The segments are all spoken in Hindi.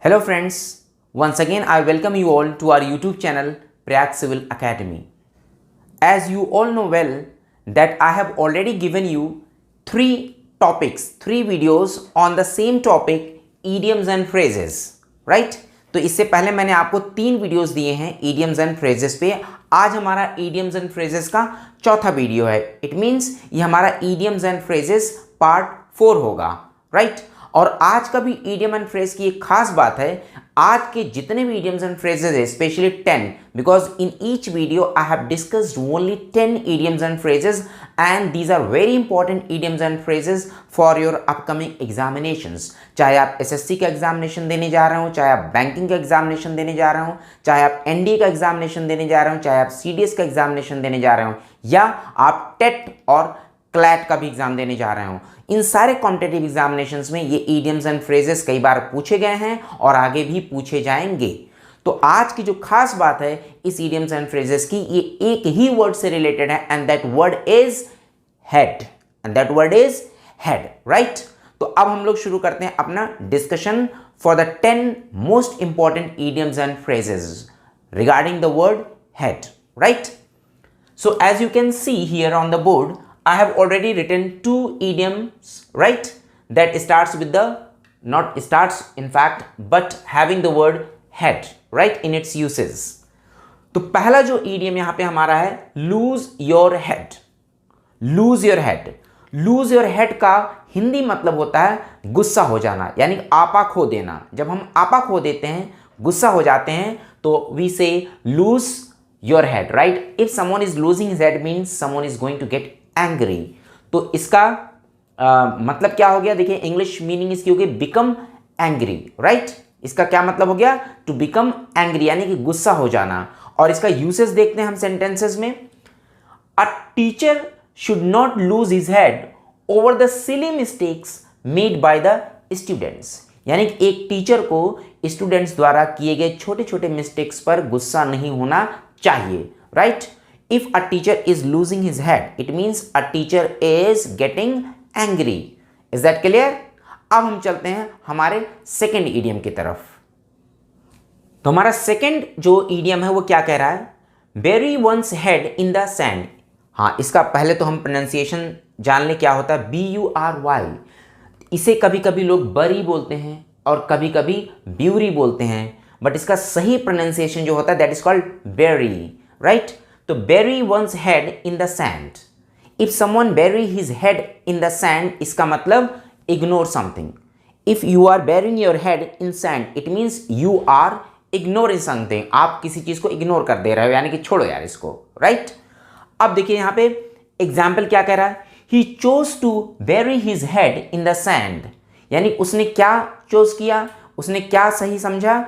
Hello friends, once again I welcome you all to our YouTube channel Prayag Civil Academy. As you all know well that I have already given you three videos on the same topic, idioms and phrases, right? तो इससे पहले मैंने आपको 3 वीडियोस दिए हैं idioms and phrases पे. आज हमारा idioms and phrases का चौथा वीडियो है. इट मीन्स ये हमारा idioms and phrases पार्ट 4 होगा, राइट? और आज का भी idiom and phrase की एक खास बात है, आज के जितने भी idioms and phrases है, specially 10, because in each video I have discussed only 10 idioms and phrases and these are very important idioms and phrases for your upcoming examinations. चाहे आप SSC का एग्जामिनेशन देने जा रहे हो, चाहे आप बैंकिंग का एग्जामिनेशन देने जा रहे हो, चाहे आप NDA का एग्जामिनेशन देने जा रहे हो, चाहे आप CDS का एग्जामिनेशन देने जा रहे हो, या आप टेट और क्लैट का भी एग्जाम देने जा रहे हो, इन सारे कॉम्पिटिटिव एग्जामिनेशंस में ये idioms एंड फ्रेजेस कई बार पूछे गए हैं और आगे भी पूछे जाएंगे. तो आज की जो खास बात है इस idioms एंड फ्रेजेस की, ये एक ही वर्ड से रिलेटेड है and that word is head, right? तो अब हम लोग शुरू करते हैं अपना discussion for the 10 most important idioms and phrases regarding the word head, right? So as you can see here on the board, I have already written 2 idioms, right? That starts with not starts in fact, but having the word head, right? In its uses. तो पहला जो idiom यहाँ पे हमारा है lose your head. Lose your head. Lose your head का हिंदी मतलब होता है गुस्सा हो जाना, यानी आपा खो देना. जब हम आपा खो देते हैं, गुस्सा हो जाते हैं, तो we say lose your head, right? If someone is losing his head means someone is going to get angry. तो इसका मतलब क्या हो गया? देखिए, इंग्लिश मीनिंग इसकी होगी बिकम एंग्री, राइट? इसका क्या मतलब हो गया? टू बिकम एंग्री, यानी कि गुस्सा हो जाना. और इसका यूसेज देखते हैं हम सेंटेंसेस में. A teacher should not lose his head over the silly mistakes made by the students, यानी कि एक टीचर को स्टूडेंट्स द्वारा किए गए छोटे छोटे मिस्टेक्स पर गुस्सा नहीं होना चाहिए, right? If a teacher is losing his head, it means a teacher is getting angry. Is that clear? अब हम चलते हैं हमारे सेकेंड idiom की तरफ. तो हमारा सेकेंड जो idiom है वो क्या कह रहा है? Bury one's head in the sand. हाँ, इसका पहले तो हम प्रोनाउंसिएशन जान लें क्या होता है. BURY. इसे कभी कभी लोग बरी बोलते हैं और कभी कभी ब्यूरी बोलते हैं, बट इसका सही प्रोनाउंसिएशन जो होता है that is called bury, right? तो bury one's head in the sand. If someone bury his head in the sand, इसका मतलब ignore something. If you are burying your head in sand, it means you are ignoring something. आप किसी चीज को इग्नोर कर दे रहे हो, यानी कि छोड़ो यार इसको, राइट? अब देखिए यहाँ पे एग्जाम्पल क्या कह रहा है. He chose to bury his head in the sand. यानी उसने क्या चोज किया, उसने क्या सही समझा?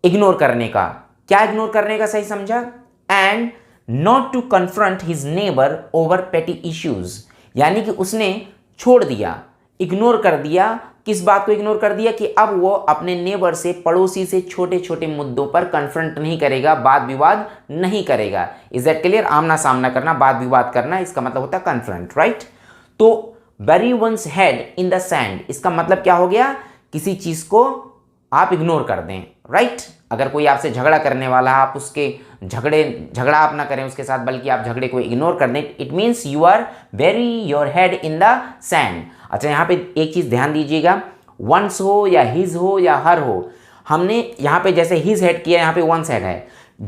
इग्नोर करने का. क्या इग्नोर करने का सही समझा? And not to confront his neighbor over petty issues, यानी कि उसने छोड़ दिया, इग्नोर कर दिया. किस बात को इग्नोर कर दिया? कि अब वो अपने नेबर से, पड़ोसी से छोटे छोटे मुद्दों पर कन्फ्रंट नहीं करेगा, वाद विवाद नहीं करेगा. Is that clear? आमना सामना करना, वाद विवाद करना, इसका मतलब होता है कन्फ्रंट, राइट? तो bury one's head in the sand, इसका मतलब क्या हो गया? किसी चीज को आप इग्नोर कर दें, राइट? अगर कोई आपसे झगड़ा करने वाला है, आप उसके झगड़ा आप ना करें उसके साथ, बल्कि आप झगड़े को इग्नोर कर दें. It means you are bury your head in the sand. अच्छा, यहाँ पे एक चीज ध्यान दीजिएगा, वंस हो या हिज हो या हर हो, हमने यहाँ पे जैसे हिज हेड किया, यहाँ पे वंस हेड है.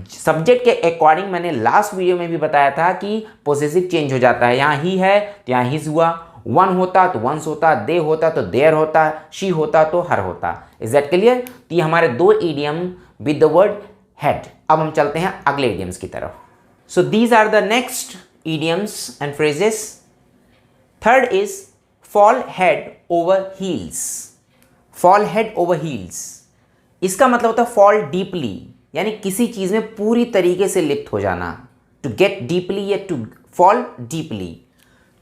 सब्जेक्ट के अकॉर्डिंग मैंने लास्ट वीडियो में भी बताया था कि पोसेसिव चेंज हो जाता है. यहाँ ही है तो यहाँ हिज हुआ, वन होता तो वंस होता, दे होता तो देयर होता, शी होता तो हर होता. Is that clear? तो ये हमारे 2 idiom with the word head. अब हम चलते हैं अगले idioms की तरफ. So these are the next idioms and phrases. Third is fall head over heels. fall head over heels, इसका मतलब होता है fall deeply, यानी किसी चीज में पूरी तरीके से लिप्त हो जाना. to get deeply या to fall deeply.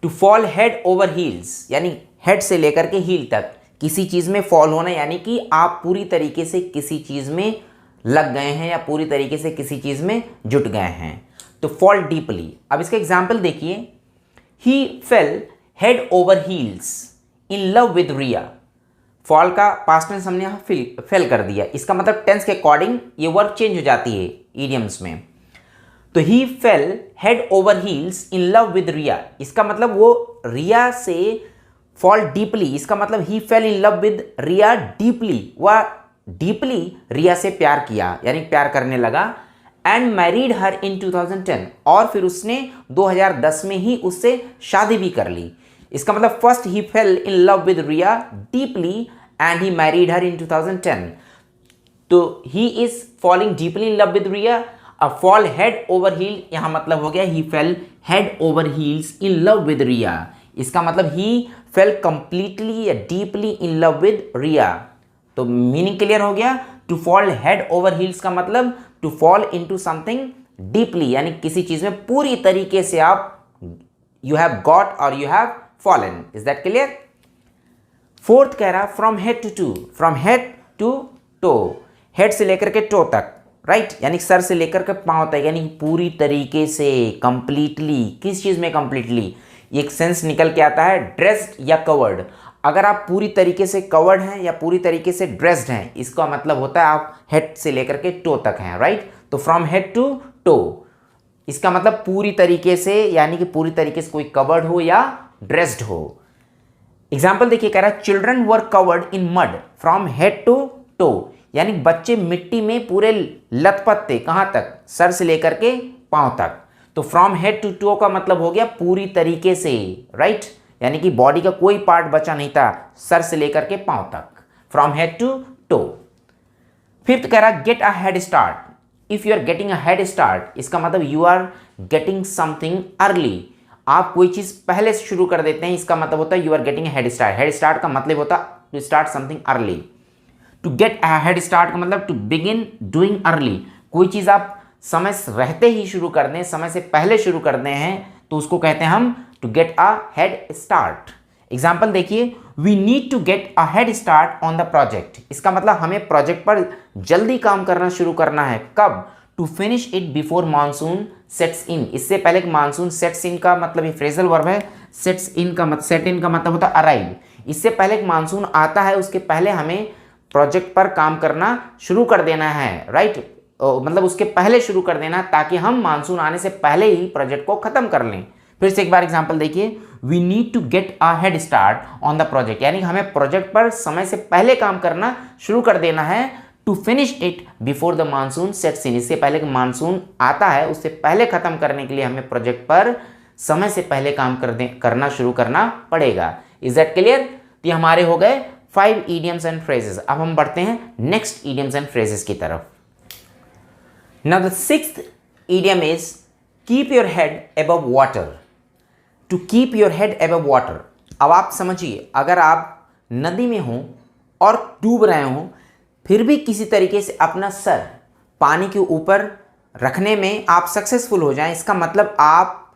to fall head over heels, यानी हेड से लेकर के हील तक किसी चीज में फॉल होना, यानी कि आप पूरी तरीके से किसी चीज में लग गए हैं या पूरी तरीके से किसी चीज में जुट गए हैं. तो फॉल डीपली. अब इसका एग्जाम्पल देखिए. He fell head over heels in love with Riya. Fall का पास्ट टेंस हमने यहाँ फेल कर दिया, इसका मतलब टेंस के अकॉर्डिंग ये वर्ब चेंज हो जाती है इडियम्स में। तो he fell head over heels in love with Riya, इसका मतलब वो रिया से फॉल डीपली, इसका मतलब he fell in love with Riya deeply, वह डीपली रिया से प्यार किया यानी प्यार करने लगा। एंड मैरिड हर इन 2010, और फिर उसने 2010 में ही उससे शादी भी कर ली। इसका मतलब first he fell in love with Riya deeply and he married her in 2010। तो he is falling deeply in love with Riya. अब फॉल हेड ओवर हील, यहां मतलब हो गया he fell head over heels in love with Riya, इसका मतलब ही फेल कंप्लीटली या deeply in love with Riya. तो मीनिंग क्लियर हो गया। To fall head over heels का मतलब to fall into something deeply, यानी किसी चीज में पूरी तरीके से आप यू हैव गॉट और you have fallen. Is that clear? Fourth कह रहा from head to to, from head to toe, head से लेकर के टो तक, राइट यानी सर से लेकर के पांव तक, यानी पूरी तरीके से कंप्लीटली। किस चीज में कंप्लीटली? एक सेंस निकल के आता है ड्रेस्ड या कवर्ड। अगर आप पूरी तरीके से कवर्ड हैं या पूरी तरीके से ड्रेस्ड हैं, इसका मतलब होता है आप हेड से लेकर के टो तक हैं, राइट। तो फ्रॉम हेड टू टो, इसका मतलब पूरी तरीके से, यानी कि पूरी तरीके से कोई कवर्ड हो या ड्रेस्ड हो। एग्जाम्पल देखिए, कह रहा है children were covered in mud from head to toe, यानी बच्चे मिट्टी में पूरे लथपथ थे, कहां तक? सर से लेकर के पांव तक। तो फ्रॉम हेड टू टो का मतलब हो गया पूरी तरीके से, राइट यानी कि बॉडी का कोई पार्ट बचा नहीं था, सर से लेकर के पांव तक, from head to toe. Fifth कह रहा get a head start. If you are getting a head start, इसका मतलब you are getting something early, आप कोई चीज पहले से शुरू कर देते हैं, इसका मतलब होता है you are getting head start. Head start का मतलब होता है to start something early. To get a head start का मतलब टू बिगिन डूइंग अर्ली, कोई चीज आप समय से रहते ही शुरू कर दें, समय से पहले शुरू कर दे हैं, तो उसको कहते हैं हम to get a head start. Example देखिए, we need to get a head start on the project, इसका मतलब हमें प्रोजेक्ट पर जल्दी काम करना शुरू करना है। कब? To finish it before monsoon sets in, इससे पहले मानसून सेट्स इन का मतलब ये फ्रेजल वर्ब है, सेट्स इन का मतलब सेट इन का मतलब होता है अराइव, इससे पहले मानसून आता है उसके पहले हमें प्रोजेक्ट पर काम करना शुरू कर देना है, राइट मतलब उसके पहले शुरू कर देना, ताकि हम मानसून आने से पहले ही प्रोजेक्ट को खत्म कर लें। फिर से एक बार एग्जांपल देखिए, we need to get a head start on the project, यानी हमें प्रोजेक्ट पर समय से पहले काम करना शुरू कर देना है। To finish it before the monsoon sets in, इससे पहले कि मानसून आता है उससे पहले खत्म करने के लिए हमें प्रोजेक्ट पर समय से पहले काम करना शुरू करना पड़ेगा। Is that clear? तो ये हमारे हो गए 5 idioms एंड phrases। अब हम बढ़ते हैं नेक्स्ट idioms एंड phrases की तरफ। Now the 6th idiom is keep your head above water. To keep your head above water. अब आप समझिए, अगर आप नदी में हो और डूब रहे हो, फिर भी किसी तरीके से अपना सर पानी के ऊपर रखने में आप सक्सेसफुल हो जाएं, इसका मतलब आप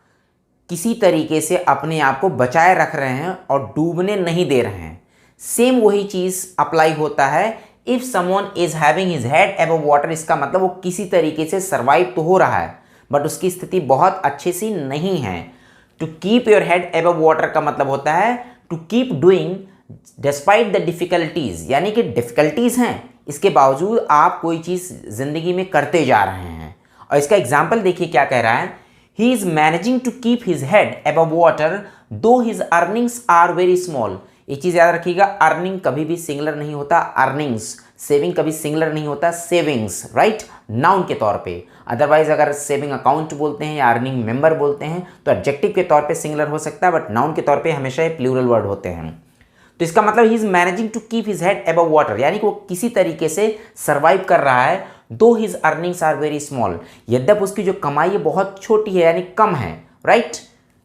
किसी तरीके से अपने आप को बचाए रख रहे हैं और डूबने नहीं दे रहे हैं। सेम वही चीज़ अप्लाई होता है if someone is having his head above water, इसका मतलब वो किसी तरीके से सर्वाइव तो हो रहा है बट उसकी स्थिति बहुत अच्छी सी नहीं है। To keep your head above water का मतलब होता है to keep doing despite the difficulties, यानी कि डिफ़िकल्टीज़ हैं इसके बावजूद आप कोई चीज़ ज़िंदगी में करते जा रहे हैं। और इसका एग्जाम्पल देखिए क्या कह रहा है, he is managing to keep his head above water though his earnings are very small. ये चीज़ याद रखिएगा, अर्निंग कभी भी सिंगुलर नहीं होता, अर्निंग्स, सेविंग कभी सिंगुलर नहीं होता, सेविंग्स, राइट नाउन के तौर पे। अदरवाइज अगर सेविंग अकाउंट बोलते हैं या अर्निंग मेंबर बोलते हैं तो एडजेक्टिव के तौर पे सिंगुलर हो सकता है, बट नाउन के तौर पे हमेशा प्लूरल वर्ड होते हैं। तो इसका मतलब he is managing to keep his head above water, यानी कि वो किसी तरीके से सर्वाइव कर रहा है। Though his earnings are very small, यद्यप उसकी जो कमाई है बहुत छोटी है यानी कम है, राइट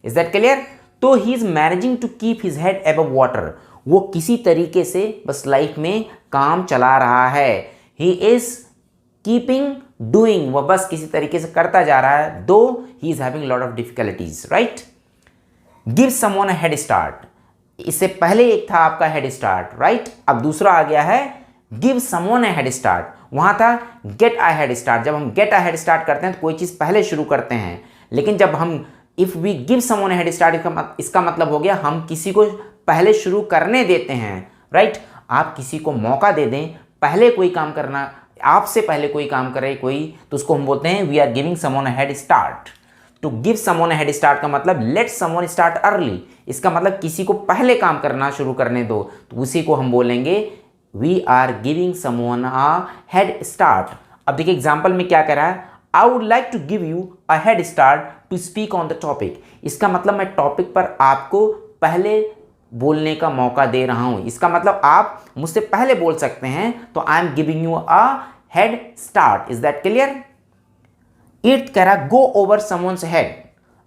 इज दैट क्लियर? तो he is managing to keep his head above water, वो किसी तरीके से बस लाइफ में काम चला रहा है। ही इज कीपिंग डूइंग, वह बस किसी तरीके से करता जा रहा है, दो he is having lot of difficulties, right. Give someone a head start, इससे पहले एक था आपका हेड स्टार्ट, राइट, अब दूसरा आ गया है give someone a head start. वहां था गेट अ हेड स्टार्ट, जब हम गेट अ हेड स्टार्ट करते हैं तो कोई चीज पहले शुरू करते हैं, लेकिन जब हम if we give someone a head start, इसका मतलब हो गया हम किसी को पहले शुरू करने देते हैं, राइट। आप किसी को मौका दे दें, पहले कोई काम करना, आपसे पहले कोई काम करे कोई, तो उसको हम बोलते हैं we are giving someone a head start. To give someone a head start का मतलब लेट समवन स्टार्ट अर्ली। इसका मतलब किसी को पहले काम करना शुरू करने दो, तो उसी को हम बोलेंगे we are giving someone a head start. अब देखिए एग्जाम्पल में क्या कह रहा है, I would like to give you a head start to speak on the topic. इसका मतलब मैं टॉपिक पर आपको पहले बोलने का मौका दे रहा हूं। इसका मतलब आप मुझसे पहले बोल सकते हैं, तो I am giving you a head start. Is that clear? 8th कह रहा गो ओवर समवन्स हेड।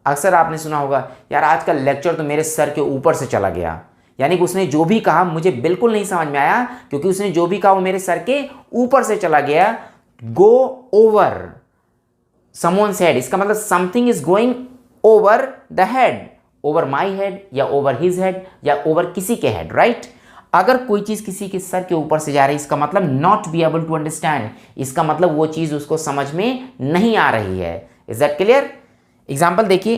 अक्सर आपने सुना होगा यार आज का लेक्चर तो मेरे सर के ऊपर से चला गया, यानी कि उसने जो भी कहा मुझे बिल्कुल नहीं समझ में आया, क्योंकि उसने जो भी कहा वो मेरे सर के ऊपर से चला गया। गो ओवर समवन्स हेड, इसका मतलब something is going over the head, over my head या ओवर हिज हेड या ओवर किसी के हेड, राइट? अगर कोई चीज किसी के सर के ऊपर से जा रही है, इसका मतलब not be able to understand, इसका मतलब वो चीज उसको समझ में नहीं आ रही है। Is that clear? एग्जाम्पल देखिए,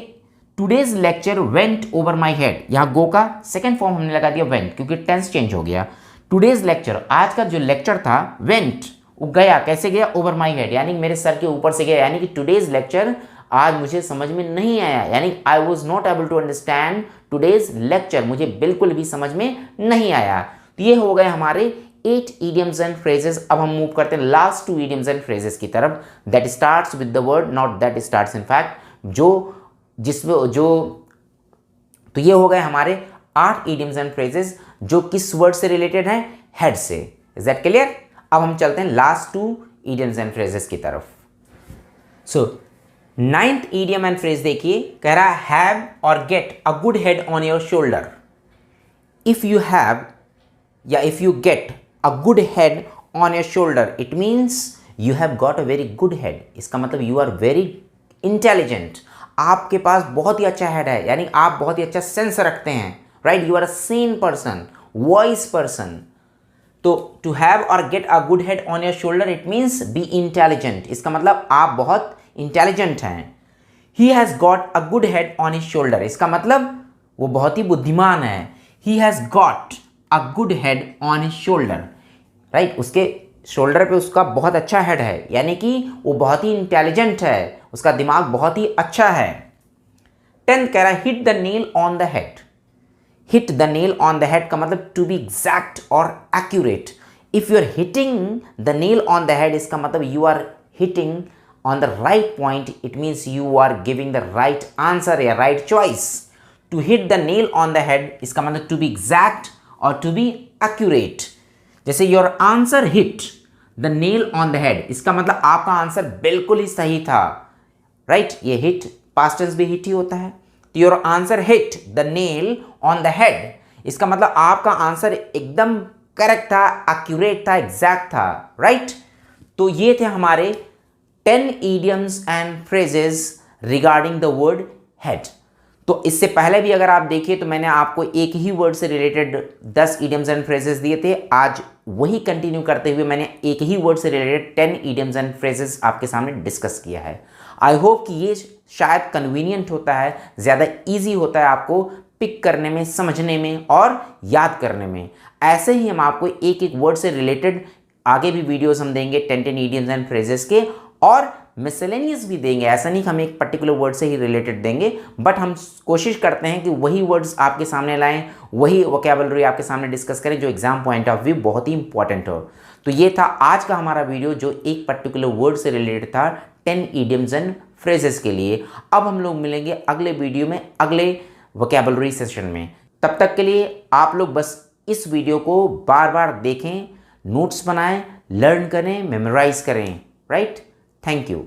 today's lecture went over my head. यहाँ गो का सेकेंड फॉर्म हमने लगा दिया वेंट, क्योंकि टेंस चेंज हो गया। टूडेज लेक्चर, आज का जो लेक्चर था, वेंट, वो गया, कैसे गया? ओवर माई हेड, यानी मेरे सर के ऊपर से गया। यानी कि टूडेज लेक्चर आज मुझे समझ में नहीं आया, यानी I was not able to understand today's lecture, मुझे बिल्कुल भी समझ में नहीं आया। तो ये हो गए हमारे 8 idioms एंड फ्रेजेस। अब हम मूव करते हैं लास्ट 2 idioms एंड फ्रेजेस की तरफ, that starts with the word, not that starts in fact, तो ये हो गए हमारे 8 idioms एंड फ्रेजेस जो किस वर्ड से रिलेटेड हैं? हेड से। Is that clear? अब हम चलते हैं लास्ट 2 idioms एंड फ्रेजेस की तरफ। सो 9th idiom एंड फ्रेज देखिए, कह रहा है हैव और get a good head on your shoulder. If you have या if you get a good head on your shoulder, it means you have got a very good head. इसका मतलब यू आर वेरी इंटेलिजेंट, आपके पास बहुत ही अच्छा हेड है, यानी आप बहुत ही अच्छा सेंस रखते हैं, right? You are a sane person, wise person. तो टू हैव और get a good head on your shoulder, it means be intelligent. इसका मतलब आप बहुत इंटेलिजेंट हैं। He has got a good head on his shoulder, इसका मतलब वो बहुत ही बुद्धिमान है। He has got a good head on his shoulder, right? उसके शोल्डर पे उसका बहुत अच्छा हेड है, यानी कि वो बहुत ही इंटेलिजेंट है, उसका दिमाग बहुत ही अच्छा है। 10th कह रहा है hit the nail on the head. Hit the nail on the head का मतलब टू बी एग्जैक्ट और accurate. If you are hitting the nail on the head, इसका मतलब you are hitting on the right point, it means you are giving the right answer या right choice. To hit the nail on the head, इसका मतलब to be exact और to be accurate। जैसे your answer hit the nail on the head, इसका मतलब आपका आंसर बिल्कुल ही सही था, राइट? ये hit past tense भी hit ही होता है। तो your answer hit the nail on the head, इसका मतलब आपका आंसर एकदम करेक्ट था, accurate था, exact था, राइट? तो ये थे हमारे 10 idioms and phrases regarding the word head। तो इससे पहले भी अगर आप देखिए तो मैंने आपको एक ही वर्ड से रिलेटेड 10 idioms and phrases दिए थे। आज वही कंटिन्यू करते हुए मैंने एक ही वर्ड से रिलेटेड 10 idioms and phrases आपके सामने डिस्कस किया है। आई होप कि ये शायद कन्वीनियंट होता है, ज़्यादा ईजी होता है आपको पिक करने में, समझने में और याद करने में। ऐसे ही हम आपको एक एक वर्ड से रिलेटेड आगे भी वीडियोस हम देंगे 10 idioms and phrases के, और मिसलेनियस भी देंगे। ऐसा नहीं कि हम एक पर्टिकुलर वर्ड से ही रिलेटेड देंगे, बट हम कोशिश करते हैं कि वही वर्ड्स आपके सामने लाएं, वही वोकैबुलरी आपके सामने डिस्कस करें जो एग्जाम पॉइंट ऑफ व्यू बहुत ही इंपॉर्टेंट हो। तो ये था आज का हमारा वीडियो जो एक पर्टिकुलर वर्ड से रिलेटेड था 10 idioms and phrases के लिए। अब हम लोग मिलेंगे अगले वीडियो में, अगले वोकैबुलरी सेशन में। तब तक के लिए आप लोग बस इस वीडियो को बार बार देखें, नोट्स बनाएं, लर्न करें, मेमोराइज करें, राइट? Thank you.